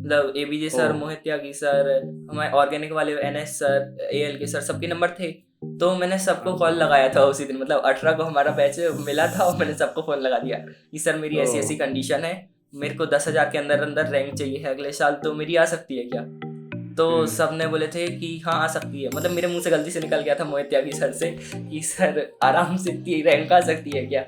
मतलब ABJ sir, ओह। मोहित त्यागी sir, हमारे organic वाले एनएस सर, एएल के सर, सबके नंबर थे। तो मैंने सबको कॉल अच्छा। लगाया था उसी दिन, मतलब 18 को हमारा बैच मिला था और मैंने सबको फोन लगा दिया कि सर मेरी ऐसी ओह। ऐसी कंडीशन है, मेरे को 10,000 के अंदर अंदर रैंक चाहिए है अगले साल, तो मेरी आ सकती है क्या? तो हम्म। सब ने बोले थे कि हाँ आ सकती है। मतलब मेरे मुंह से गलती से निकल गया था मोहित त्यागी सर से कि सर आराम से इतनी रैंक आ सकती है क्या?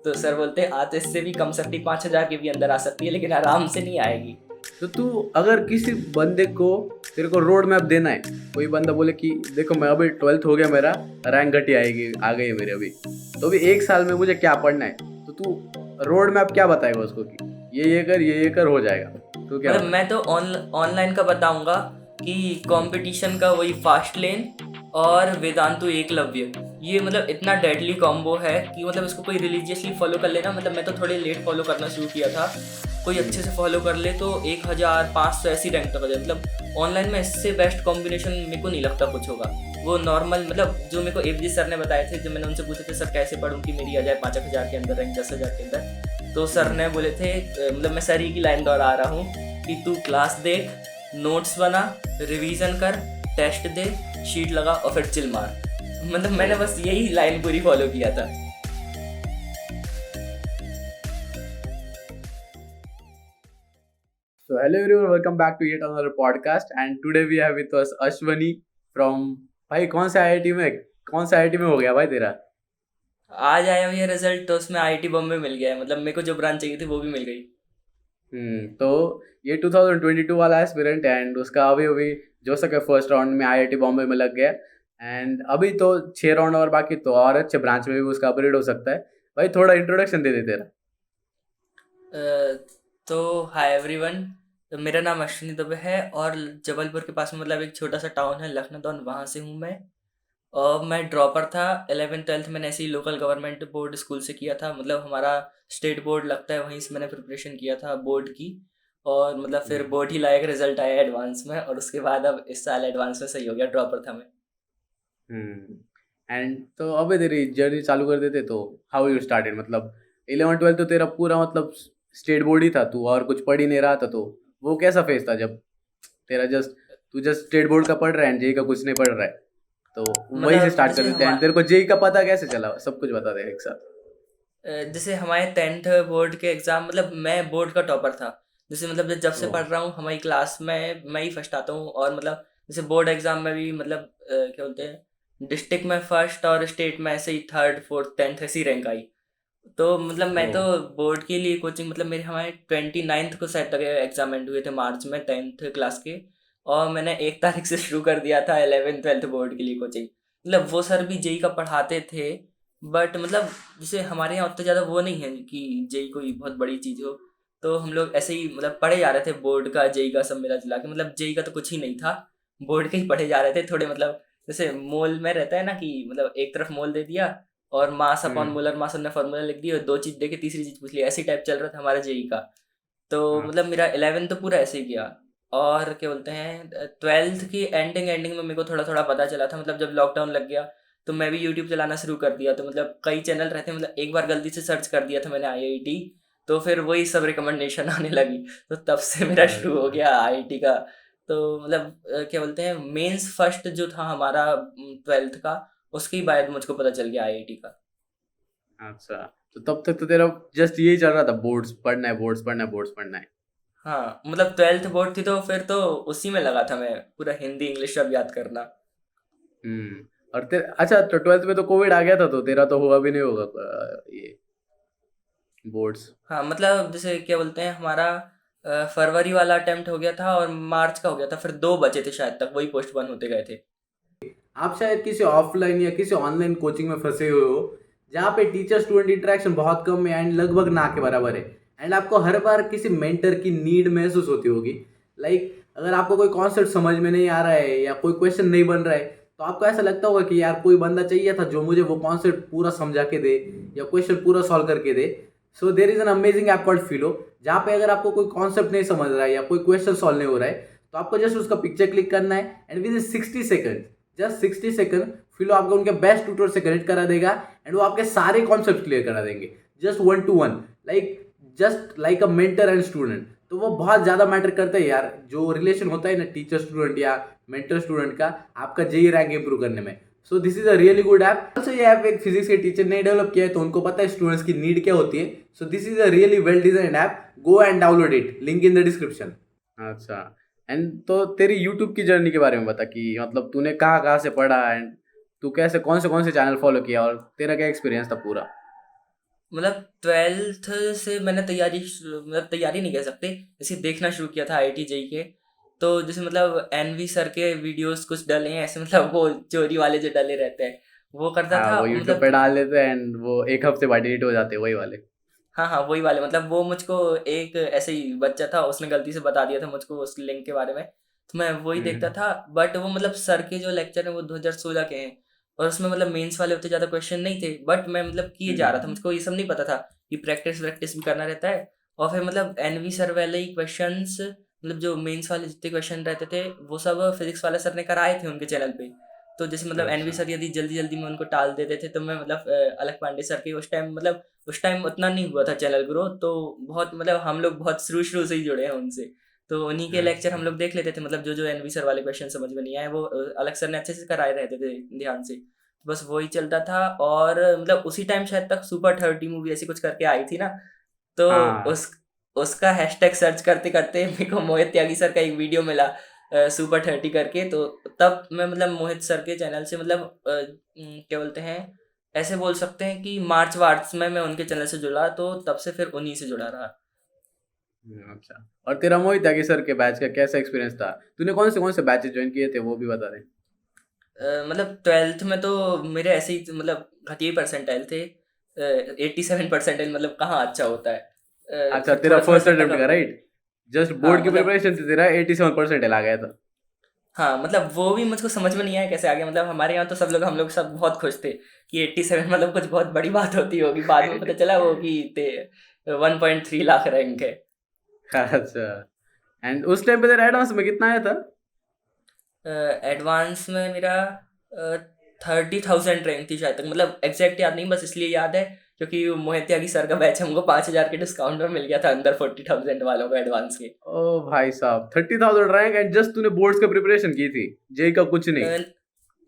तो सर बोलते आ तो इससे भी कम सकती, 5,000 के भी अंदर आ सकती है, लेकिन आराम से नहीं आएगी। तो तू अगर किसी बंदे को, तेरे को रोड मैप देना है, कोई बंदा बोले कि देखो मैं अभी 12th हो गया, मेरा रैंक घटी आएगी आ गई है मेरी अभी, तो अभी 1 साल में मुझे क्या पढ़ना है, तो तू रोड मैप क्या बताएगा उसको कि ये कर ये कर हो जाएगा? तू क्या मतलब मैं बताएगा? तो ऑनलाइन का बताऊंगा कि कंपटीशन का वही फास्ट लेन और वेदांतु एकलव्य, ये मतलब इतना डेडली कॉम्बो है कि मतलब इसको कोई रिलीजियसली फॉलो कर लेना। मतलब मैं तो थोड़े लेट फॉलो करना शुरू किया था, कोई अच्छे हम्म। से फॉलो कर ले तो 1,500 ऐसी रैंक तक हो जाए। मतलब ऑनलाइन में इससे बेस्ट कॉम्बिनेशन मेरे को नहीं लगता कुछ होगा। वो नॉर्मल मतलब जो मेरे को एफजी सर ने बताए थे, जब मैंने उनसे पूछे थे सर कैसे पढ़ूँ कि मेरी आ जाए 5,000 के अंदर रैंक, 10,000 के अंदर, तो सर हम्म। ने बोले थे मतलब मैं सर ही की लाइन दोहरा रहा हूँ कि तू क्लास देख, नोट्स बना, रिवीजन कर, टेस्ट दे, शीट लगा और फिर चिल मार। मतलब मैंने ओह। बस यही लाइन पूरी फॉलो किया था। So hello everyone, welcome back to yet another podcast and today we have with us Ashwani from, भाई कौन से आईआईटी में हो गया भाई तेरा? आज आया हुआ ये रिजल्ट तो उसमें आईआईटी बॉम्बे मिल गया है, मतलब मेरे को जो ब्रांच चाहिए थी वो भी मिल गई। तो ये 2022 वाला एस्पिरेंट एंड उसका अभी अभी जो सके फर्स्ट राउंड में आईआईटी बॉम्बे में लग गया। एंड अभी तो 6 राउंड और बाकी, तो और अच्छे ब्रांच में भी उसका अपग्रेड हो सकता है। भाई थोड़ा इंट्रोडक्शन दे दे तेरा। तो हाय एवरीवन, तो मेरा नाम अश्विनी दुबे है और जबलपुर के पास में मतलब एक छोटा सा टाउन है लखनऊ, वहाँ से हूँ मैं। और मैं ड्रॉपर था 11th 12th मैंने ऐसे ही लोकल गवर्नमेंट बोर्ड स्कूल से किया था। मतलब हमारा स्टेट बोर्ड लगता है, वहीं से मैंने प्रिपरेशन किया था बोर्ड की। और मतलब फिर बोर्ड ही लायक रिजल्ट आया एडवांस में, और उसके बाद अब इस साल एडवांस में सही हो गया, ड्रॉपर था मैं। एंड तो अबे तेरी जर्नी चालू कर देते, तो हाउ यू स्टार्टेड, मतलब 11 12 तो तेरा पूरा मतलब स्टेट बोर्ड ही था, तू और कुछ पढ़ ही नहीं रहा था, तो वो कैसा फेस था जब तेरा जस्ट स्टेट बोर्ड का पढ़ रहा है, जेई का कुछ नहीं पढ़ रहा है, तो वही से मतलब स्टार्ट कर देते हैं। तेरे को जेई का पता कैसे चला, सब कुछ बता दे एक साथ। जैसे हमारे 10th बोर्ड के एग्ज़ाम, मतलब मैं बोर्ड का टॉपर था। जैसे मतलब जब से ओह। पढ़ रहा हूँ हमारी क्लास में मैं ही फर्स्ट आता हूँ। और मतलब जैसे बोर्ड एग्ज़ाम में भी मतलब क्या बोलते हैं, डिस्ट्रिक्ट में फर्स्ट और स्टेट में ऐसे ही थर्ड फोर्थ 10th ऐसी रैंक आई। तो मतलब मैं तो ओह। बोर्ड के लिए कोचिंग, मतलब मेरे हमारे 29th को शायद तक एग्जाम एंड हुए थे मार्च में 10th क्लास के। और मैंने 1 तारीख से शुरू कर दिया था 11th 12th बोर्ड के लिए कोचिंग। मतलब वो सर भी जेई का पढ़ाते थे, बट मतलब जैसे हमारे यहाँ उतना ज़्यादा वो नहीं है कि जेई कोई बहुत बड़ी चीज़ हो। तो हम लोग ऐसे ही मतलब पढ़े जा रहे थे बोर्ड का जेई का सब मिला जुला के। मतलब जेई का तो कुछ ही नहीं था, बोर्ड के ही पढ़े जा रहे थे थोड़े। मतलब जैसे मोल में रहता है ना कि मतलब एक तरफ मोल दे दिया और मास अपॉन हम्म। मोलर मास, हमने फॉर्मूला लिख दिया और दो चीज़ दे के तीसरी चीज़ पूछ ली, ऐसी टाइप चल रहा था हमारा जेई का। तो मतलब अच्छा। मेरा 11 तो पूरा ऐसे ही गया। और क्या बोलते हैं, 12th की एंडिंग एंडिंग में मेरे को थोड़ा थोड़ा पता चला था। मतलब जब लॉकडाउन लग गया तो मैं भी यूट्यूब चलाना शुरू कर दिया। तो मतलब कई चैनल रहते हैं, मतलब एक बार गलती से सर्च कर दिया था मैंने आईआईटी, तो फिर वही सब रिकमेंडेशन आने लगी। तो तब से मेरा शुरू हो अच्छा। गया आईआईटी का। तो मतलब क्या बोलते हैं, मेंस फर्स्ट जो था हमारा 12th का, उसके बाद मुझको पता चल गया आईआईटी का। अच्छा, तो तब तक तो तेरा जस्ट यही चल रहा था, बोर्ड्स पढ़ना है, बोर्ड्स पढ़ना है, बोर्ड्स पढ़ना है। हाँ मतलब 12th बोर्ड थी तो फिर तो उसी में लगा था मैं, पूरा हिंदी इंग्लिश सब याद करना। और तेरे अच्छा, तो 12th में तो कोविड आ गया था, तो तेरा तो हुआ भी नहीं होगा ये बोर्ड्स। हाँ मतलब जैसे क्या बोलते हैं, हमारा फरवरी वाला अटेम्प्ट हो गया था और मार्च का हो गया था, फिर दो बचे थे शायद तक, वही पोस्टपोन होते गए थे। आप शायद किसी ऑफलाइन या किसी ऑनलाइन कोचिंग में फंसे हुए हो, जहाँ पे टीचर स्टूडेंट इंटरेक्शन बहुत कम है एंड लगभग ना के बराबर है। एंड आपको हर बार किसी मेंटर की नीड महसूस होती होगी। अगर आपको कोई कॉन्सेप्ट समझ में नहीं आ रहा है या कोई क्वेश्चन नहीं बन रहा है, तो आपको ऐसा लगता होगा कि यार कोई बंदा चाहिए था जो मुझे वो कॉन्सेप्ट पूरा समझा के दे या क्वेश्चन पूरा सॉल्व करके दे। So there is an amazing app called Filo, जहाँ पे अगर आपको कोई कॉन्सेप्ट नहीं समझ रहा है या कोई क्वेश्चन सॉल्व नहीं हो रहा है, तो आपको जस्ट उसका पिक्चर क्लिक करना है and within 60 second, just 60 second, Filo आपको उनके बेस्ट ट्यूटर से कनेक्ट करा देगा एंड वो आपके सारे कॉन्सेप्ट क्लियर करा देंगे, just 1 to 1, like just like a mentor and student. तो वो बहुत ज़्यादा मैटर करता है यार, जो रिलेशन होता है ना टीचर स्टूडेंट या मेंटर स्टूडेंट का, आपका जेई रैंक इंप्रूव करने में। So this is a really good app. Also ये ऐप एक फिजिक्स के टीचर ने डेवलप किया है, तो उनको पता है स्टूडेंट्स की नीड क्या होती है। So this is a really well design app, go and download it, link in the description. अच्छा। एंड तो तेरी यूट्यूब की जर्नी के बारे में बता कि मतलब तूने कहाँ कहाँ से पढ़ा, एंड तू कैसे कौन से चैनल फॉलो किया, और तेरा क्या एक्सपीरियंस था पूरा। मतलब 12th से मैंने मतलब तैयारी नहीं कह सकते, जैसे देखना शुरू किया था आईआईटी जेई के। तो जैसे मतलब एनवी सर के वीडियोस कुछ डले हैं ऐसे, मतलब वो चोरी वाले जो डले रहते हैं वो करता हाँ, था वो यूट्यूब मतलब। पे डाल देते हैं एंड वो एक हफ्ते बाद डिलीट हो जाते हैं वही वाले। हाँ हाँ वही वाले, मतलब वो मुझको एक ऐसे ही बच्चा था, उसने गलती से बता दिया था मुझको उस लिंक के बारे में, तो मैं वही देखता हम्म। था। बट वो मतलब सर के जो लेक्चर हैं वो 2016 के हैं, और उसमें मतलब मेंस वाले उतने ज़्यादा क्वेश्चन नहीं थे, बट मैं मतलब किए जा रहा था, हम्म। मुझको ये सब नहीं पता था कि प्रैक्टिस वैक्टिस भी करना रहता है। और फिर मतलब एनवी सर वाले ही क्वेश्चंस, मतलब जो मेंस वाले जितने क्वेश्चन रहते थे वो सब फिजिक्स वाले सर ने कराए थे उनके चैनल पे। तो जैसे मतलब एनवी अच्छा। सर यदि जल्दी जल्दी में उनको टाल देते थे, तो मैं मतलब अलग पांडे सर के उस टाइम उतना नहीं हुआ था चैनल ग्रो, तो बहुत मतलब हम लोग बहुत शुरू शुरू से ही जुड़े हैं उनसे। तो उन्हीं के लेक्चर हम अच्छा। लोग देख लेते थे, मतलब जो जो एनवी सर वाले क्वेश्चन समझ में नहीं आए वो अलग सर ने अच्छे से कराए रहते थे ध्यान से, तो बस वही चलता था। और मतलब उसी टाइम शायद तक सुपर 30 मूवी ऐसी कुछ करके आई थी ना, तो हाँ। उस उसका हैशटैग सर्च करते करते मेरे को मोहित त्यागी सर का एक वीडियो मिला सुपर 30 करके। तो तब मैं मतलब मोहित सर के चैनल से मतलब क्या बोलते हैं, ऐसे बोल सकते हैं कि मार्च वार्च में मैं उनके चैनल से जुड़ा, तो तब से फिर उन्हीं से जुड़ा रहा। अच्छा। और तेरा मोहित त्यागी सर के बैच का कैसा एक्सपीरियंस था, तूने कौन से बैचेस ज्वाइन किए थे वो भी बता दे। मतलब 12th में तो मेरे ऐसे ही मतलब घटिया परसेंटाइल थे, 87 परसेंटाइल मतलब कहाँ अच्छा होता है। अच्छा, फिर तेरा थोड़ा थोड़ा फर्स्ट सा अटेम्प्ट टका। का राइट, जस्ट हाँ बोर्ड की मतलब, प्रिपरेशन से तेरा 87% आ गया था। हाँ मतलब वो भी मुझको समझ में नहीं आया कैसे आ गया। मतलब हमारे यहाँ तो हम लोग सब बहुत खुश थे कि 87 मतलब कुछ बहुत बड़ी बात होती होगी, बाद में पता चला वो कि 1.3 लाख रैंक है। अच्छा। एंड उस टाइम पे तेरा एडवांस में कितना आया था। एडवांस में मेरा 30,000 रैंक थी शायद तक, मतलब एग्जैक्ट याद नहीं, बस इसलिए याद है क्योंकि मोहित त्यागी सर का बैच हमको 5,000 के डिस्काउंट में मिल गया था अंदर 40,000 वालों को एडवांस के। ओ भाई साहब, 30,000 रैंक, एंड जस्ट तूने बोर्ड्स का प्रिपरेशन की थी, जेई का कुछ नहीं। अ,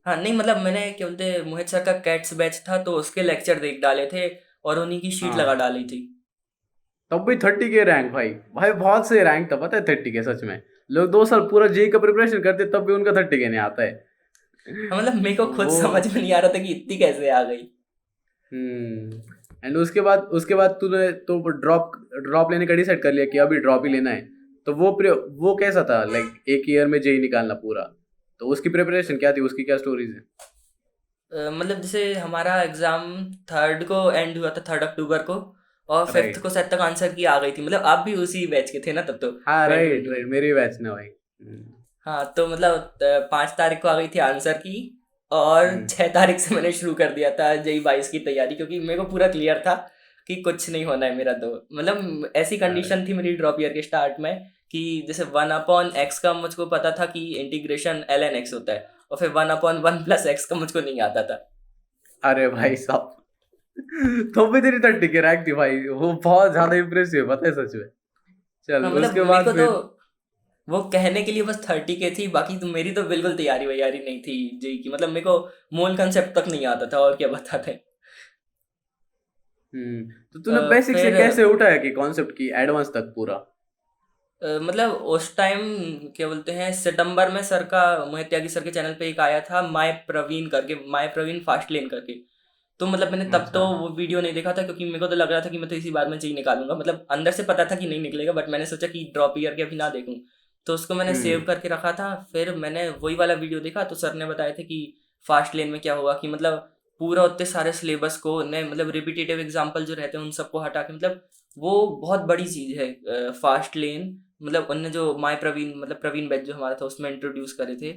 हाँ नहीं मतलब मैंने क्या बोलते हैं, मोहित सर का कैट्स बैच था तो उसके लेक्चर देख डाले थे और उन्हीं की शीट लगा हाँ, डाली थी। तब भी 30 के रैंक, भाई भाई बहुत सही रैंक था, पता है 30 के सच में। लोग 2 साल पूरा जेई का प्रिपरेशन करते तब भी उनका 30 के नहीं आता है। हाँ मतलब मेरे को खुद वो। समझ में नहीं आ रहा था कि इतनी कैसे आ गई। एंड उसके बाद तूने तो ड्रॉप ड्रॉप लेने का डिसाइड कर लिया कि अभी ड्रॉप ही लेना है। तो वो कैसा था, लाइक एक ईयर में जेई निकालना पूरा, तो उसकी प्रिपरेशन क्या थी, उसकी क्या स्टोरीज है। मतलब जैसे हमारा एग्ज़ाम 3rd को एंड हुआ था, 3 अक्टूबर को, और 5th राइट। को शायद तक आंसर की आ गई थी। मतलब आप भी उसी बैच के थे ना तब तो, हाँ, राइट 2020 में। राइट, मेरी बैच ना भाई। हाँ तो मतलब 5 तारीख को आ गई थी आंसर की, और हम्म। 6 तारीख से मैंने शुरू कर दिया था जेई 22 की तैयारी, क्योंकि मेरे को पूरा क्लियर था कि कुछ नहीं होना है मेरा। तो मतलब ऐसी अरे। कंडीशन थी मेरी ड्रॉप ईयर के स्टार्ट में कि जैसे 1/x का मुझको पता था कि इंटीग्रेशन ln x होता है, और फिर 1/1 + x का मुझको नहीं आता था। अरे भाई साहब, तो भी तेरी 30 के रैंक थी भाई, वो बहुत ज्यादा इंप्रेसिव है, पता है सच में। चल हाँ मतलब उसके मेरे बाद को तो फिर। वो कहने के लिए बस 30 के थी, बाकी तो मेरी तो बिल्कुल तैयारी वैयारी नहीं थी जेई की। मतलब मेरे को मूल कंसेप्ट तक नहीं आता था, और क्या बताते। तो तूने बेसिक से फिर कैसे उठाया कि कॉन्सेप्ट की एडवांस तक पूरा। मतलब उस टाइम क्या बोलते हैं, सितंबर में सर का, मोहित त्यागी सर के चैनल पे एक आया था माय प्रवीण करके, माय प्रवीण फास्ट लेन करके। तो मतलब मैंने तब अच्छा। तो वो वीडियो नहीं देखा था, क्योंकि मेरे को तो लग रहा था कि मैं तो इसी बार में जेई निकालूंगा, मतलब अंदर से पता था कि नहीं निकलेगा, बट मैंने सोचा कि ड्रॉप ईयर के अभी ना देखूं। तो उसको मैंने सेव हम्म। करके रखा था। फिर मैंने वही वाला वीडियो देखा, तो सर ने बताया था कि फास्ट लेन में क्या होगा, कि मतलब पूरा उतने सारे सिलेबस को ने मतलब रिपीटेटिव एग्जाम्पल जो रहते हैं उन सबको हटा के, मतलब वो बहुत बड़ी चीज़ है फास्ट लेन। मतलब उनने जो माय प्रवीण मतलब प्रवीण बैच जो हमारा था उसमें इंट्रोड्यूस करे थे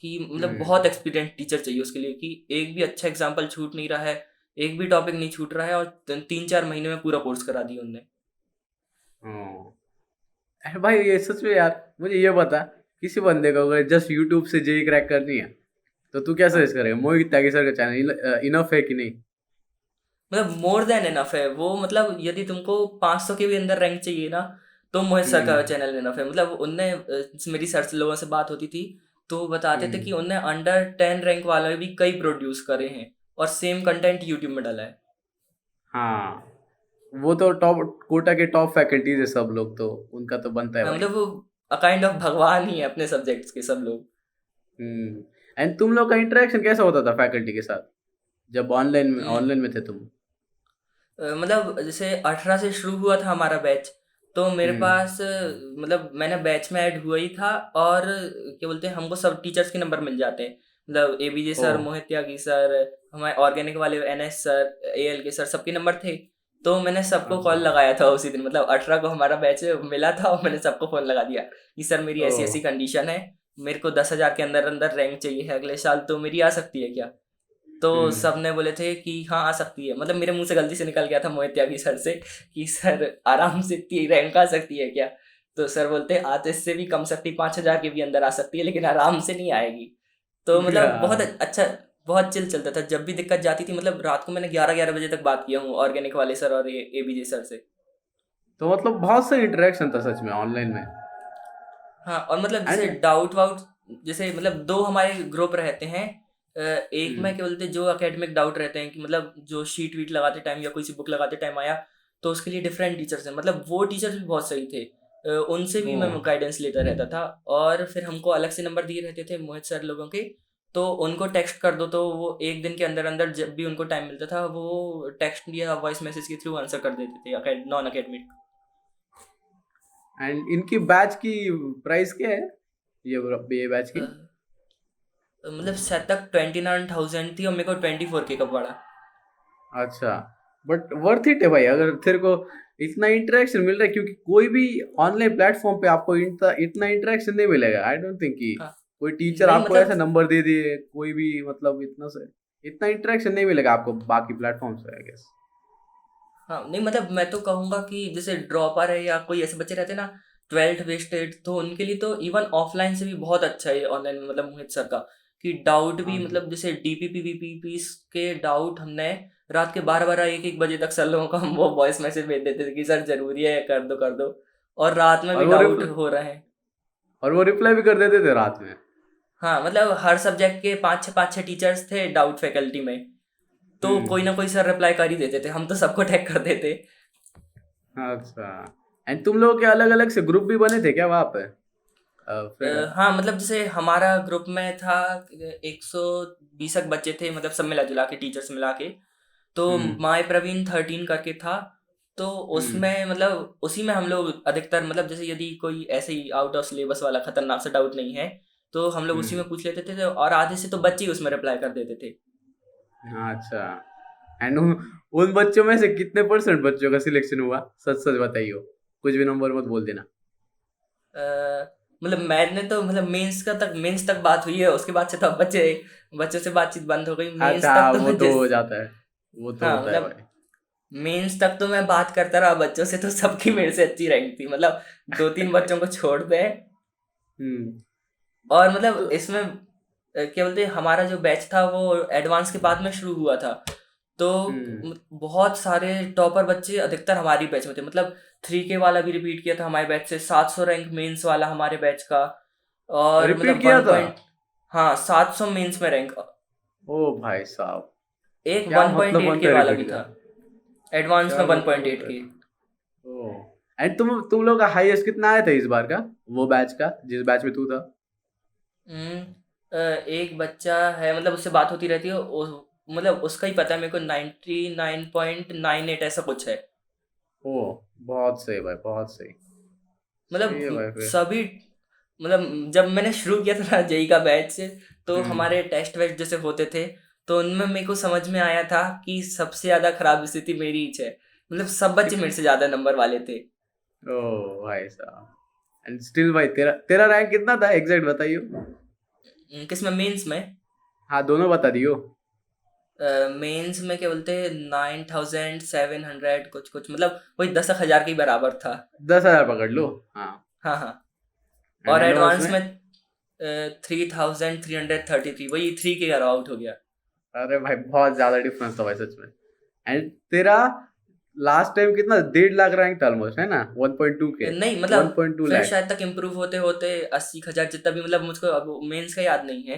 कि मतलब बहुत हम्म। एक्सपीरियंस टीचर चाहिए उसके लिए, कि एक भी अच्छा एग्जाम्पल छूट नहीं रहा है, एक भी टॉपिक नहीं छूट रहा है, और 3-4 महीने में पूरा कोर्स करा दिया उनने। हाँ। अरे भाई, ये सच में यार, मुझे ये बता, किसी बंदे को अगर जस्ट यूट्यूब से जेई क्रैक करनी है, तो तू क्या हाँ सजेस्ट करेगा, मोहित त्यागी सर का चैनल इनफ है कि नहीं। मतलब मोर देन एनफ है वो। मतलब यदि तुमको 500 के भी अंदर रैंक चाहिए ना, तो मोहित सर का हम्म। चैनल इनफ है। मतलब उनने मेरी सर से लोगों से बात होती थी तो वो बताते थे कि हम्म। उनने अंडर 10 रैंक वाले भी कई प्रोड्यूस करे हैं और सेम कंटेंट यूट्यूब में डाला है। हाँ, वो तो टॉप कोटा के टॉप फैकल्टीज है सब लोग, तो उनका तो बनता है हाँ, भाई। मतलब वो काइंड ऑफ भगवान ही है अपने सब्जेक्ट्स के सब लोग। हम्म। एंड तुम लोग का इंटरेक्शन कैसा होता था फैकल्टी के साथ जब हम्म, ऑनलाइन में थे तुम? मतलब जैसे 18 से शुरू हुआ था हमारा बैच, तो मेरे हम्म। पास मतलब मैंने बैच में ऐड हुआ ही था। और क्या बोलते हैं, हमको सब टीचर्स के नंबर मिल जाते हैं। मतलब एबीजे ओ। सर, मोहित त्यागी सर, हमारे ऑर्गेनिक वाले एनएस सर, एएल के सर, सबके नंबर थे। तो मैंने सबको कॉल अच्छा। लगाया था उसी दिन। मतलब 18 को हमारा बैच मिला था और मैंने सबको फोन लगा दिया कि सर मेरी ओ। ऐसी ऐसी कंडीशन है, मेरे को 10,000 के अंदर अंदर रैंक चाहिए है अगले साल, तो मेरी आ सकती है क्या? तो हम्म। सबने बोले थे कि हाँ आ सकती है। मतलब मेरे मुंह से गलती से निकल गया था मोहित त्यागी सर से कि सर आराम से इतनी रैंक आ सकती है क्या? तो सर बोलते आ तो इससे भी कम सकती, 5,000 के भी अंदर आ सकती है, लेकिन आराम से नहीं आएगी। तो मतलब बहुत हाँ। अच्छा, बहुत चिल चलता था। जब भी दिक्कत जाती थी, मतलब रात को मैंने 11-11 बजे तक बात किया हूँ ऑर्गेनिक वाले सर और एबीजे सर से। तो मतलब बहुत सही इंटरेक्शन था सच में ऑनलाइन में। हाँ, और मतलब जैसे एंड। डाउट वाउट, जैसे मतलब दो हमारे ग्रुप रहते हैं। एक में हम्म। क्या बोलते हैं, जो एकेडमिक डाउट रहते हैं कि मतलब जो शीट वीट लगाते टाइम या कोई सी बुक लगाते टाइम आया, तो उसके लिए डिफरेंट टीचर्स हैं। मतलब वो टीचर्स भी बहुत सही थे। उनसे भी ओ। मैं गाइडेंस लेता रहता था। और फिर हमको अलग से नंबर दिए रहते थे मोहित सर लोगों के। तो उनको टेक्स्ट कर दो तो वो एक दिन के अंदर अंदर जब भी उनको टाइम मिलता था वो टेक्स्ट या वॉइस मैसेज के थ्रू आंसर कर देते थे नॉन अकेडमिक। एंड इनकी बैच की प्राइस क्या है, ये बैच की? मतलब शायद तक 29,000 थी और मेरे को 24K का पड़ा। अच्छा, बट वर्थ इट है भाई अगर तेरे को इतना इंटरेक्शन मिल रहा है, क्योंकि कोई भी ऑनलाइन प्लेटफॉर्म पे आपको इतना इतना इंटरेक्शन नहीं मिलेगा। आई डोंट थिंक कि हाँ, कोई टीचर नहीं आपको ऐसा मतलब, नंबर दे दिए, कोई भी मतलब इतना से इतना इंटरेक्शन नहीं मिलेगा आपको बाकी प्लेटफॉर्म से, आई गेस। हाँ नहीं मतलब मैं तो कहूँगा कि जैसे ड्रॉपर है या कोई ऐसे बच्चे रहते हैं ना 12th वेस्टेड, तो उनके लिए तो इवन ऑफलाइन से भी बहुत अच्छा है ऑनलाइन में। मतलब मोहित सर का कि डाउट भी, हाँ। मतलब जैसे डीपीपी वीपीपी के डाउट हमने रात के 12-12 1-1 बजे तक सर लोगों को हम वो वॉइस मैसेज भेज देते थे कि सर जरूरी है कर दो कर दो। और रात में भी और वो डाउट रिप्लाई हो रहे हैं। और वो रिप्लाई भी कर देते थे रात में। हाँ, मतलब हर सब्जेक्ट के 5-6 टीचर्स थे डाउट फैकल्टी में, तो कोई हम्म। ना कोई सर रिप्लाई कर ही देते थे। हम तो सबको टैग कर देते। अच्छा। एंड तुम लोगों के अलग अलग से ग्रुप भी बने थे क्या वहाँ पे? हाँ, मतलब जैसे हमारा ग्रुप में था 120 बच्चे थे, मतलब सब मिला जुला के टीचर्स मिला के। तो हम्म। माय प्रवीण 13 करके था। तो हम्म। उसमें मतलब उसी में हम लोग अधिकतर, मतलब जैसे यदि कोई ऐसे ही आउट ऑफ सिलेबस वाला खतरनाक सा डाउट नहीं है तो हम लोग उसी हम्म। में पूछ लेते थे। और आधे से तो बच्चे ही उसमें रिप्लाई कर देते थे। अच्छा। एंड उन बच्चों में से कितने परसेंट बच्चों का सिलेक्शन हुआ? सच सच बताइयो, कुछ भी नंबर मत बोल देना। मतलब मैंने तो मतलब मेंस तक बात हुई है, उसके बाद से तो अब बच्चों से बातचीत बंद हो गई। मेंस अच्छा, तक तो वो मैं तो जिस हो जाता है, वो तो हाँ होता है मतलब भाई। मेंस तक तो मैं बात करता रहा बच्चों से, तो सबकी मेरे से अच्छी रैंक थी। मतलब 2-3 बच्चों को छोड़ दें। हम्म। और मतलब तो इसमें क्या बोलते हैं, हमारा जो बैच था वो एडवांस के बाद में शुरू हुआ था। तो हम्म। बहुत सारे टॉपर बच्चे अधिकतर हमारी बैच में थे। मतलब 3K वाला भी रिपीट किया था हमारे बैच से, 700 रैंक मेंस वाला हमारे बैच का। और रिपीट मतलब किया वन था? पॉइंट हाँ, 700 मेंस में रैंक। ओ भाई साहब, एक क्या मतलब 1.8 के बनता है वाला रिपीट भी का? था, एडवांस में क्या मतलब बनता 1.8 के। है? ओ। एंड तुम लोग का हाईएस्ट कितना आया था इस बार का, वो बैच का जिस बैच में तू था? एक बच्चा है, मतलब उससे बात होती रहती है, मतलब उसका ही पता है मेरे को, 99.98 ऐसा कुछ है। ओ, बहुत सही भाई, बहुत सही। मतलब सही है भाई फिर। सभी, मतलब जब मैंने शुरू किया था ना जेई का बैच, तो हम्म। हमारे टेस्ट वेस्ट जैसे होते थे, तो उनमें मेरे को समझ में आया था कि सबसे ज्यादा खराब स्थिति मेरी ही है। मतलब सब बच्चे मेरे से ज्यादा नंबर वाले थे। ओ भाई साहब। एंड स्टिल भाई, तेरा तेरा रैंक कितना था एग्जैक्ट बताइयो? किसमें, मेंस में? हाँ, दोनों बता दियो। मेंस में क्या बोलते हैं, 9,700 कुछ कुछ, मतलब वही 10,000 के बराबर था। 10,000 पकड़ लो। हाँ। हाँ हाँ। एंड और एडवांस एडवांस में? में 3,333, वही 3 के आउट हो गया। अरे भाई बहुत ज्यादा डिफरेंस था भाई सच में। एंड तेरा लास्ट टाइम कितना 1.5 लाख रैंक था ऑलमोस्ट, है ना? 1.2 के, नहीं मतलब 1.2 फिर लाख। शायद तक इम्प्रूव होते होते 80,000 जितना भी, मतलब मुझको अब मेंस का याद नहीं है।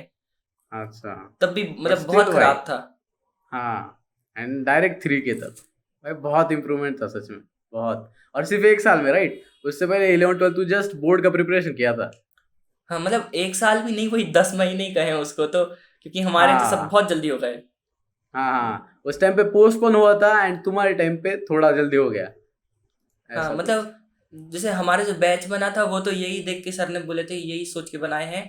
अच्छा, तब भी बट मतलब स्टिल बहुत भाई। खराब था। हाँ, एंड डायरेक्ट 3 के तक भाई बहुत इंप्रूवमेंट था सच में, बहुत। और सिर्फ 1 साल में, राइट? उससे पहले 11 12 तू जस्ट बोर्ड का प्रिपरेशन किया था। हाँ मतलब 1 साल भी नहीं, वही 10 महीने ही कहे उसको तो, क्योंकि हमारे तो सब हाँ बहुत जल्दी हो गए। हाँ हाँ, उस टाइम पे पोस्टपोन हुआ था एंड तुम्हारे टाइम पे थोड़ा जल्दी हो गया, हाँ ऐसा कुछ। मतलब जैसे हमारे जो बैच बना था वो तो यही देख के सर ने बोले थे, यही सोच के बनाए हैं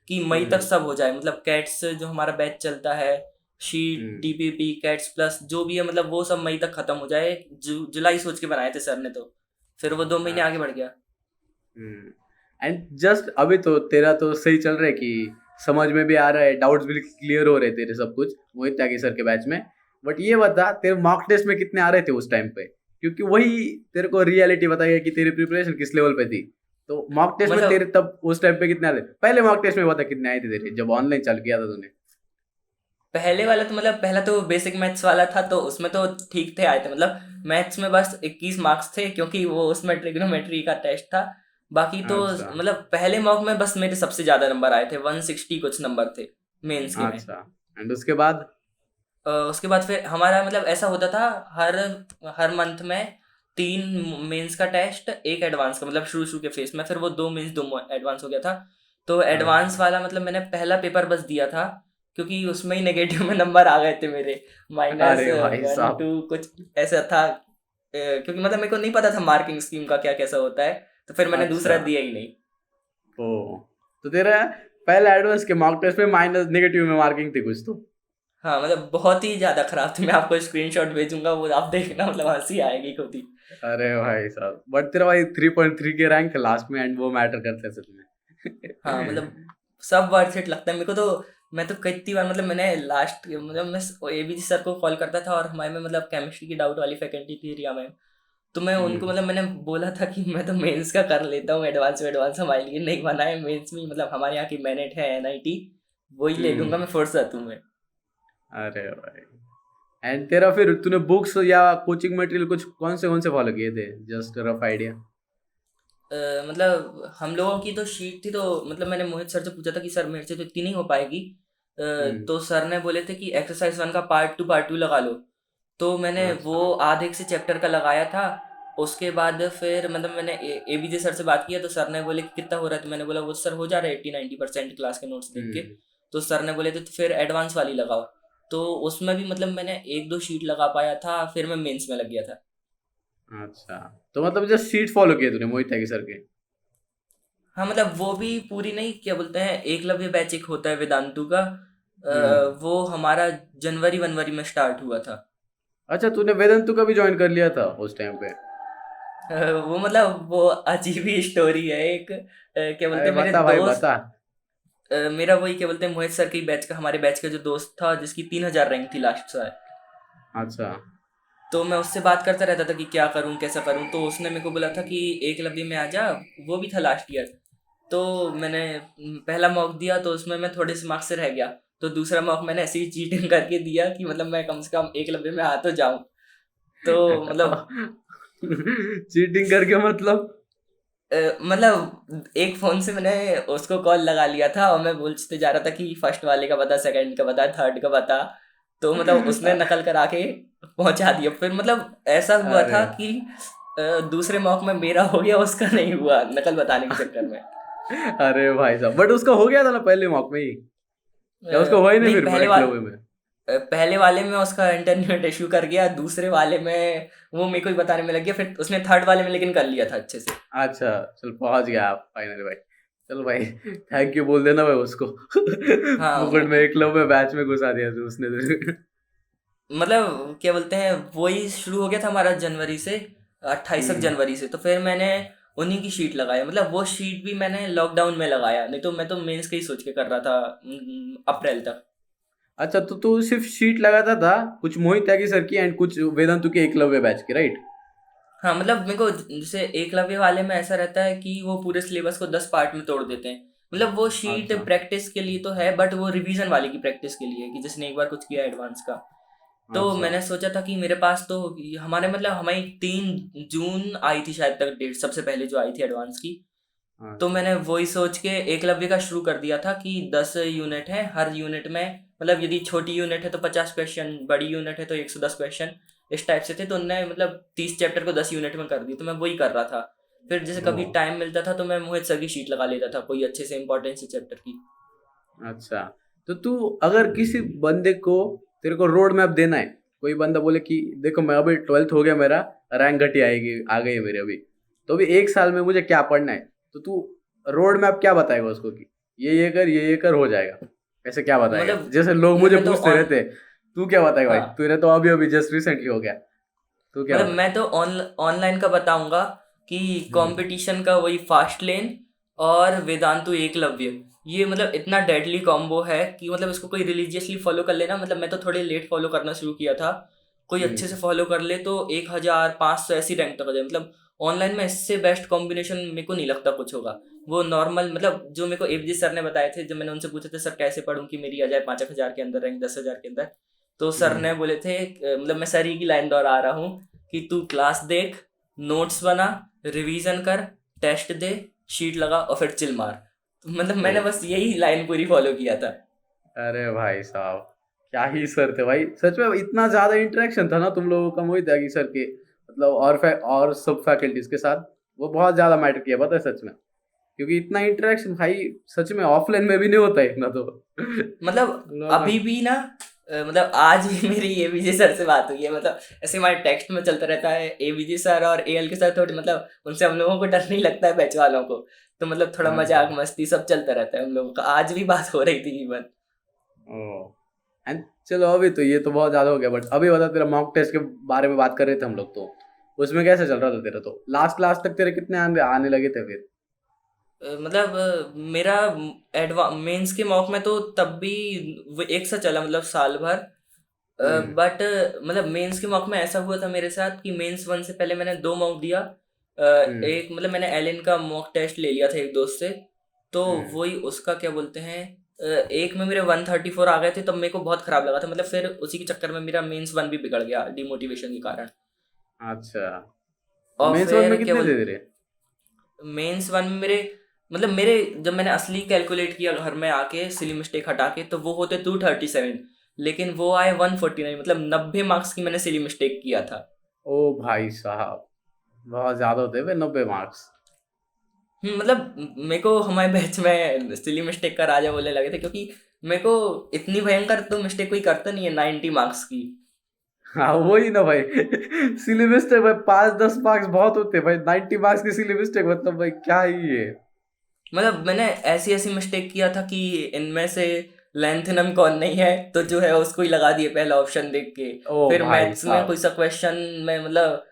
कि मई तक हम्म सब हो जाए, मतलब कैट्स जो हमारा बैच चलता है, शीट हम्म टीपीपी कैट्स प्लस जो भी है, मतलब वो सब मई तक खत्म हो जाए। जुलाई सोच के बनाए थे सर ने तो, फिर वो 2 महीने आगे बढ़ गया। एंड जस्ट अभी तो तेरा तो सही चल रहा है कि समझ में भी आ रहा है, डाउट्स भी क्लियर हो रहे हैं तेरे सब कुछ मोहित त्यागी सर के बैच में। बट ये बता तेरे मॉक टेस्ट में कितने आ रहे थे उस टाइम पे, क्योंकि वही तेरे को रियलिटी बताएगा कि तेरी प्रिपरेशन किस लेवल पे थी। तो मॉक टेस्ट में तेरे मतलब तब उस टाइम पे कितने आ रहे थे? पहले मॉक टेस्ट में बता कितने आए थे तेरे जब ऑनलाइन चालू किया था तूने? पहले वाला तो मतलब पहला तो बेसिक मैथ्स वाला था, तो उसमें तो ठीक थे, आए थे मतलब मैथ्स में बस 21 मार्क्स थे, क्योंकि वो उसमें ट्रिग्नोमेट्री का टेस्ट था। बाकी तो अच्छा मतलब पहले मॉक में बस मेरे सबसे ज्यादा नंबर आए थे, 160 कुछ नंबर थे मेंस के में। अच्छा, एंड उसके बाद? उसके बाद फिर हमारा मतलब ऐसा होता था, हर हर मंथ में 3 मेंस का टेस्ट, एक एडवांस का, मतलब शुरू शुरू के फेस में, फिर वो 2 मेंस 2 एडवांस हो गया था। तो एडवांस अच्छा, वाला मतलब मैंने पहला पेपर बस दिया था, क्योंकि उसमें ही नेगेटिव में नंबर आ गए थे मेरे, माइनस अरे भाई 1 2 साहब। कुछ ऐसा था। क्योंकि मतलब मेरे को नहीं पता था मार्किंग स्कीम का क्या कैसा होता है, तो फिर मैंने अच्छा, दूसरा दिया ही नहीं। ओ, तो तेरा पहले एडवांस के मॉक टेस्ट में माइनस नेगेटिव में मार्किंग थी कुछ तो? हाँ मतलब बहुत ही ज्यादा खराब थी, मैं आपको स्क्रीनशॉट भेजूंगा, वो आप देखना, मतलब हंसी आएगी खुद ही। अरे भाई साहब, बट तेरा भाई 3.3 के रैंक है लास्ट में, एंड वो मैटर करते हैं सच हाँ में। मतलब सब वर्थ इट लगता है मेरे को तो। मैं तो कितनी बार, मतलब मैंने लास्ट, मतलब मैं एबीजी सर को कॉल करता था, और हमारे में मतलब केमिस्ट्री की डाउट वाली फैकल्टी थी रिया मैम, तो मैं उनको हम्म मतलब मैंने बोला था कि मैं तो मेंस का कर लेता हूँ, एडवांस में एडवांस हमारे लिए नहीं बना है, मेंस में ही मतलब हमारे यहाँ की मैनेट है एनआईटी, वही ले लूंगा हम्म, मैं फुर्सत हूँ मैं। अरे भाई, एंड तेरा फिर तूने बुक्स या कोचिंग मटेरियल कुछ कौन से फॉलो किए थे, जस्ट रफ आइडिया? मतलब हम लोगों की तो शीट थी, तो मतलब मैंने मोहित सर से पूछा था कि सर मेरे से तो इतनी नहीं हो पाएगी। हम्म, तो सर ने बोले थे कि एक्सरसाइज 1 का पार्ट 2 लगा लो। तो मैंने वो अच्छा, आधे एक से चैप्टर का लगाया था। उसके बाद फिर मतलब मैंने एबीजे सर से बात किया, तो सर ने बोले कि कितना हो रहा है, तो मैंने बोला वो सर हो जा रहा है 80 90% क्लास के नोट्स देख के। हम्म, तो सर ने बोले थे तो फिर एडवांस वाली लगाओ। तो उसमें भी मतलब मैंने 1 2 शीट लगा पाया था, फिर मैं मेंस में लग गया था। अच्छा, तो मतलब जस्ट शीट फॉलो किए तूने मोहित त्यागी सर के? हाँ मतलब वो भी पूरी नहीं, क्या बोलते हैं, एकलव्य बैच एक होता है वेदांतु का, हम्म, वो हमारा जनवरी वनवरी में स्टार्ट हुआ था। अच्छा, तूने वेदांतु का भी ज्वाइन कर लिया था उस टाइम पे? वो मतलब वो अजीब ही स्टोरी है एक, क्या बोलते अरे हैं मेरे बता भाई दोस्त, बता। मेरा वही क्या बोलते हैं मोहित सर के बैच का, हमारे बैच का जो दोस्त था जिसकी 3,000 रैंक थी लास्ट साल। अच्छा, तो मैं उससे बात करता रहता था कि क्या करूं कैसा करूं, तो उसने मेरे को बोला था कि एकलव्य में आ जा, वो भी था लास्ट ईयर। तो मैंने पहला मॉक दिया, तो उसमें मैं थोड़े से मार्क्स से रह गया। तो दूसरा मॉक मैंने ऐसे ही चीटिंग करके दिया कि मतलब मैं कम से कम एकलव्य में आ तो जाऊं। तो मतलब चीटिंग करके मतलब? मतलब एक फोन से मैंने उसको कॉल लगा लिया था, और मैं बोलते जा रहा था कि फर्स्ट वाले का बता, सेकंड का बता, थर्ड का बता। तो मतलब उसने नकल करा के पहुंचा दिया, फिर मतलब ऐसा हुआ अरे, था कि दूसरे मॉक में मेरा हो गया, उसका नहीं हुआ नकल बताने के चक्कर में। अरे भाई साहब, बट उसका हो गया था ना पहले मॉक में ही? या उसका हुआ ही नहीं नहीं फिर एकलव्य में? पहले वाले में उसका इंटरनेट इशू कर गया, दूसरे वाले में वो मेरे को ही बताने में लग गया, फिर उसने थर्ड वाले में लेकिन कर लिया था अच्छे से। अच्छा, चल पहुंच गया आप फाइनली भाई। चल भाई, थैंक यू बोल देना भाई उसको। हाँ मुकुट में एकलव्य बैच में घुसा दिया तू उसने तुझे। मतलब क्या बोलते हैं, वही शुरू हो गया था हमारा जनवरी से, 28 हम्म, जनवरी से, तो फिर मैंने उन्हीं की शीट लगाया, मतलब वो शीट भी मैंने लॉकडाउन में लगाया, नहीं तो मैं तो मेंस का ही सोच के कर रहा था अप्रैल तक। अच्छा, तो तू सिर्फ शीट लगाता था, कुछ मोहित त्यागी सर की एंड कुछ वेदांतु के एकलव्य बैच की, राइट? हाँ मतलब मेरे को जैसे एकलव्य वाले में ऐसा रहता है कि वो पूरे सिलेबस को 10 पार्ट में तोड़ देते हैं, मतलब वो शीट अच्छा, प्रैक्टिस के लिए तो है, बट वो रिवीजन वाले की प्रैक्टिस के लिए है कि जिसने एक बार कुछ किया एडवांस का। तो अच्छा मैंने सोचा था कि मेरे पास तो हमारे मतलब हमारी 3 जून आई थी शायद तक डेट, सबसे पहले जो आई थी एडवांस की। तो अच्छा। मैंने वही सोच के एकलव्य का शुरू कर दिया था कि 10 यूनिट है, हर यूनिट में मतलब यदि छोटी यूनिट है तो 50 क्वेश्चन, बड़ी यूनिट है तो 110 क्वेश्चन, इस टाइप से थे। तो उनने मतलब 30 चैप्टर को 10 यूनिट में कर दी, तो मैं वही कर रहा था। फिर जैसे ओ कभी टाइम मिलता था तो मैं मोहित सर की शीट लगा लेता था कोई अच्छे से इंपॉर्टेंट से चैप्टर की। अच्छा। तो तू अगर किसी बंदे को, तेरे को रोड मैप देना है, कोई बंदा बोले कि देखो मैं अभी 12th हो गया, मेरा रैंक घटी आएगी आ गई है मेरी अभी, तो अभी 1 साल में मुझे क्या पढ़ना है, तो तू रोड मैप क्या बताएगा उसको कि ये कर हो जाएगा, ऐसे क्या बताएगा? जैसे लोग मुझे मैं तो पूछते ऑन रहते हैं, तू क्या बताएगा भाई, हाँ, तूने तो अभी अभी जस्ट रिसेंटली हो गया, तू क्या मतलब बताएगा? मैं तो ऑनलाइन का बताऊंगा कि हम्म। कंपटीशन का वही फास्ट लेन और वेदांतु एकलव्य, ये मतलब इतना डेडली कॉम्बो है कि मतलब इसको कोई रिलीजियसली फॉलो कर लेना। मतलब मैं तो थोड़े लेट फॉलो करना शुरू किया था, कोई अच्छे से हम्म। फॉलो कर ले तो 1500 ऐसी रैंक तक आ जाए। मतलब ऑनलाइन में इससे बेस्ट कॉम्बिनेशन मेरे को नहीं लगता कुछ होगा। वो नॉर्मल मतलब जो मेरे को एफजी सर ने बताए थे, जब मैंने उनसे पूछे थे सर कैसे पढ़ूं कि मेरी आ जाए 5,000 के अंदर रैंक, 10,000 के अंदर, तो सर हम्म। ने बोले थे मतलब मैं सर ही की लाइन दोहरा रहा हूँ कि तू क्लास देख, नोट्स बना, रिवीजन कर, टेस्ट दे, शीट लगा और फिर चिल मार। तो मतलब ओ, मैंने बस यही लाइन पूरी फॉलो किया था। अरे भाई साहब, क्या ही सर थे भाई, सच में इतना ज्यादा इंटरेक्शन था ना तुम लोगों का मोहित त्यागी सर के, मतलब और सब फैकल्टीज के साथ, वो बहुत ज्यादा मैटर किया पता है सच में, क्योंकि इतना इंटरेक्शन भाई सच में ऑफलाइन में भी नहीं होता है इतना तो। मतलब लोग। अभी भी ना मतलब आज भी मेरी एबीजे सर से बात हुई है। मतलब ऐसे हमारे टेक्स्ट में चलता रहता है एबीजे सर और एएल के सर, थोड़ी मतलब उनसे हम लोगों को डर नहीं लगता है बैच वालों को, तो मतलब थोड़ा अच्छा। मजाक मस्ती सब चलता रहता है हम लोगों का। आज भी बात हो रही थी इवन। ओ, एंड चलो अभी तो ये तो बहुत ज्यादा हो गया, बट अभी बता, तेरा मॉक टेस्ट के बारे में बात कर रहे थे हम लोग, तो उसमें कैसे चल रहा था तेरा? तो लास्ट क्लास तक तेरे कितने आने आने लगे थे फिर? मतलब मेरा मेंस के मॉक में तो तब भी वो एक सा चला मतलब साल भर। हम्म। बट मतलब मेंस के मॉक में ऐसा हुआ था मेरे साथ कि मेंस 1 से पहले मैंने 2 मॉक दिया। हम्म। एक मतलब मैंने एलिन का मॉक टेस्ट ले लिया था एक दोस्त से, तो हम्म। वही उसका क्या बोलते हैं, एक में मेरे 134 आ गए थे, तब मेरे को बहुत खराब लगा था। मतलब फिर उसी के चक्कर में मेरा मेंस 1 भी बिगड़ गया डिमोटिवेशन के कारण। अच्छा। तो और मेंस वन में फिर क्या कितने बोल दे तेरे? मेंस 1 में मेरे मतलब मेरे जब मैंने असली कैलकुलेट किया घर में आके सिली मिस्टेक हटा के, तो वो होते 237, लेकिन वो आए 149। मतलब 90 मार्क्स की मैंने सिली मिस्टेक किया था। ओ भाई साहब, बहुत ज्यादा होते हैं 90 मार्क्स। मतलब मेरे को हमारे बैच में सिली मिस्टेक का राजा बोलने लगे थे, क्योंकि मेरे को इतनी भयंकर तो मिस्टेक कोई करता नहीं है 90 मार्क्स की। हाँ वही ना भाई, सिली मिस्टेक भाई 5-10 मार्क्स बहुत होते हैं भाई, 90 मार्क्स की सिली मिस्टेक मतलब भाई क्या ही है। मतलब मैंने ऐसी ऐसी मिस्टेक किया था कि इनमें से लेंथनम कौन नहीं है, तो जो है उसको ही लगा दिए पहला ऑप्शन देख के। ओ फिर भाई मैथ्स में साहब। कोई सा क्वेश्चन में मतलब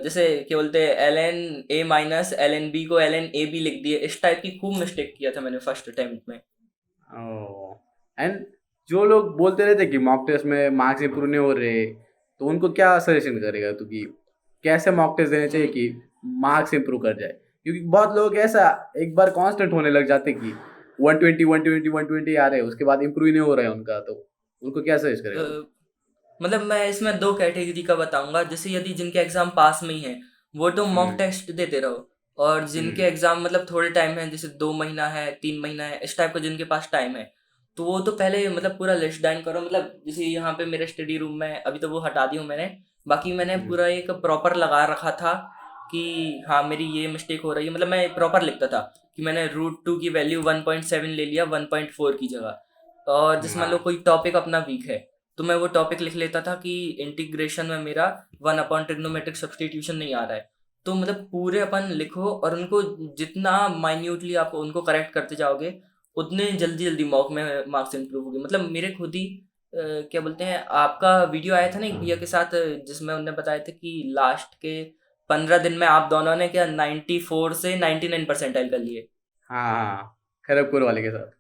जैसे क्या बोलते हैं L N A minus L N B को एल एन ए बी लिख दिए, इस टाइप की खूब मिस्टेक किया था मैंने फर्स्ट अटेम्प्ट में। ओ, एंड जो लोग बोलते रहते कि मॉक टेस्ट में मार्क्स इंप्रूव नहीं हो रहे, तो उनको क्या सजेशन करेगा तू कि कैसे मॉक टेस्ट देने चाहिए हम्म, कि मार्क्स इंप्रूव कर जाए? क्योंकि बहुत लोग ऐसा एक बार कांस्टेंट होने लग जाते कि 120 120 120 आ रहे हैं, उसके बाद इंप्रूव ही नहीं हो रहा है उनका, तो उनको क्या सजेस्ट करेगा तू? मतलब मैं इसमें दो कैटेगरी का बताऊंगा। जैसे यदि जिनके एग्जाम पास में ही हैं वो तो मॉक हम्म। टेस्ट देते रहो, और जिनके हम्म। एग्जाम मतलब थोड़े टाइम है, जैसे 2 महीना है 3 महीना है, इस टाइप का जिनके पास टाइम है, तो वो तो पहले मतलब पूरा लिस्ट डाउन करो। मतलब जैसे यहाँ पे मेरे स्टडी रूम में अभी तो वो हटा दी हूँ मैंने, बाकी मैंने हम्म। पूरा एक प्रॉपर लगा रखा था कि हाँ मेरी ये मिस्टेक हो रही है। मतलब मैं प्रॉपर लिखता था कि मैंने रूट 2 की वैल्यू 1.7 ले लिया 1.4 की जगह। और जैसे मान लो हाँ। कोई टॉपिक अपना वीक है, तो मैं वो टॉपिक लिख लेता था कि इंटीग्रेशन में मेरा 1/ट्रिग्नोमेट्रिक सब्सटीट्यूशन नहीं आ रहा है। तो मतलब पूरे अपन लिखो और उनको जितना माइन्यूटली आप उनको करेक्ट करते जाओगे, उतने जल्दी जल्दी मॉक में मार्क्स इंप्रूव होंगे। मतलब मेरे खुद ही क्या बोलते हैं, आपका वीडियो आया था ना एक भैया के साथ, जिसमें उन्होंने बताया था कि लास्ट के 15 दिन में आप दोनों ने क्या 94 से 99 परसेंटाइल कर लिए। हाँ हाँ, खड़गपुर वाले के साथ।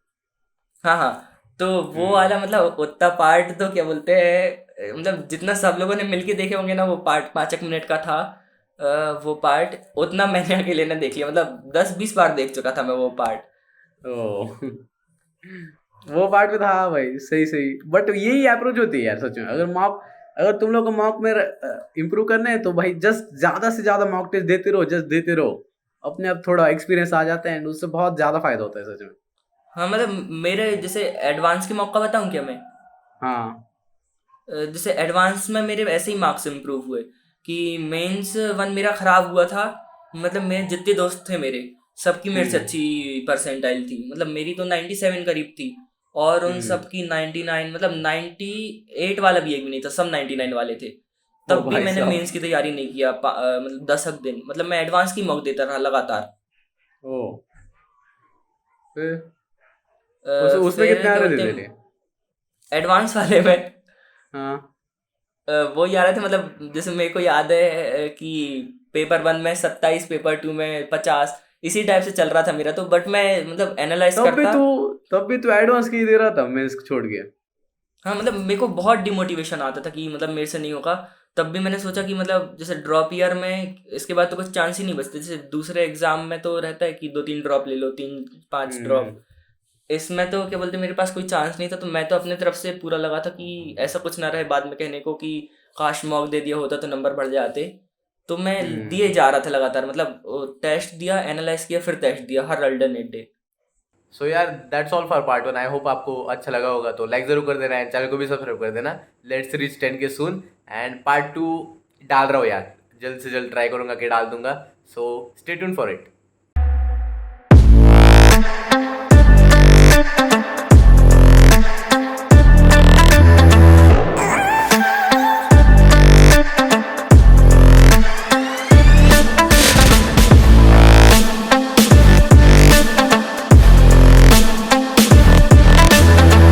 हाँ हाँ, तो वो हम्म। वाला मतलब उतना पार्ट तो क्या बोलते हैं, मतलब जितना सब लोगों ने मिलके देखे होंगे ना वो पार्ट 5 मिनट का था। वो पार्ट उतना मैंने अकेले ने देख लिया, मतलब 10-20 बार देख चुका था मैं वो पार्ट। ओ, वो पार्ट में था, हाँ भाई सही सही, बट यही अप्रोच होती है यार सच में, अगर मॉक अगर तुम लोग को मॉक में इम्प्रूव करना है तो भाई जस्ट ज्यादा से ज्यादा मॉक टेस्ट देते रहो, जस्ट देते रहो, अपने आप थोड़ा एक्सपीरियंस आ जाता है एंड उससे बहुत ज्यादा फायदा होता है सच में। हाँ मतलब मेरे जैसे एडवांस के मौका बताऊँ क्या मैं? हाँ। जैसे एडवांस में मेरे ऐसे ही मार्क्स इम्प्रूव हुए कि मेंस वन मेरा ख़राब हुआ था। मतलब मेरे जितने दोस्त थे मेरे, सबकी मेरे से हम्म। अच्छी परसेंटाइल थी। मतलब मेरी तो 97 करीब थी और उन हम्म। सब की 99, मतलब 98 वाला भी एक भी नहीं था, सब 99 वाले थे। ओ तब भी भाई मैंने साहब। मेंस की तैयारी नहीं किया। मतलब 10 दिन मतलब मैं एडवांस की मॉक देता रहा लगातार। ओ फिर उसमें फिर कितने आ क्या रहे थे बोलते तेरे? हैं, एडवांस वाले में हाँ। वो ही आ रहे थे। मतलब जैसे मेरे को याद है कि पेपर 1 में 27, पेपर 2 में 50, इसी टाइप से चल रहा था मेरा तो। बट मैं मतलब एनालाइज तब भी करता। तू तब भी तू एडवांस की दे रहा था मेंस छोड़ के? हाँ मतलब मेरे को बहुत डिमोटिवेशन आता था कि मतलब मेरे से नहीं होगा। तब भी मैंने सोचा कि मतलब जैसे ड्रॉप ईयर में इसके बाद तो कुछ चांस ही नहीं बचते। जैसे दूसरे एग्जाम में तो रहता है कि 2-3 ड्रॉप ले लो, 3-5 ड्रॉप। हम्म। इसमें तो क्या बोलते, मेरे पास कोई चांस नहीं था। तो मैं तो अपने तरफ से पूरा लगा था कि ऐसा कुछ ना रहे बाद में कहने को कि काश मॉक दे दिया होता तो नंबर बढ़ जाते। तो मैं दिए हम्म। जा रहा था लगातार। मतलब टेस्ट दिया, एनालाइज किया, फिर टेस्ट दिया हर अल्टरनेट डे। सो यार that's all for part 1। I hope आपको अच्छा लगा होगा, तो लाइक जरूर कर देना है, चैनल को भी सब्सक्राइब कर देना। Let's reach 10K soon. And part 2 डाल रहा हूँ यार, जल्द से जल्द ट्राई करूंगा कि डाल दूंगा। So stay tune for it.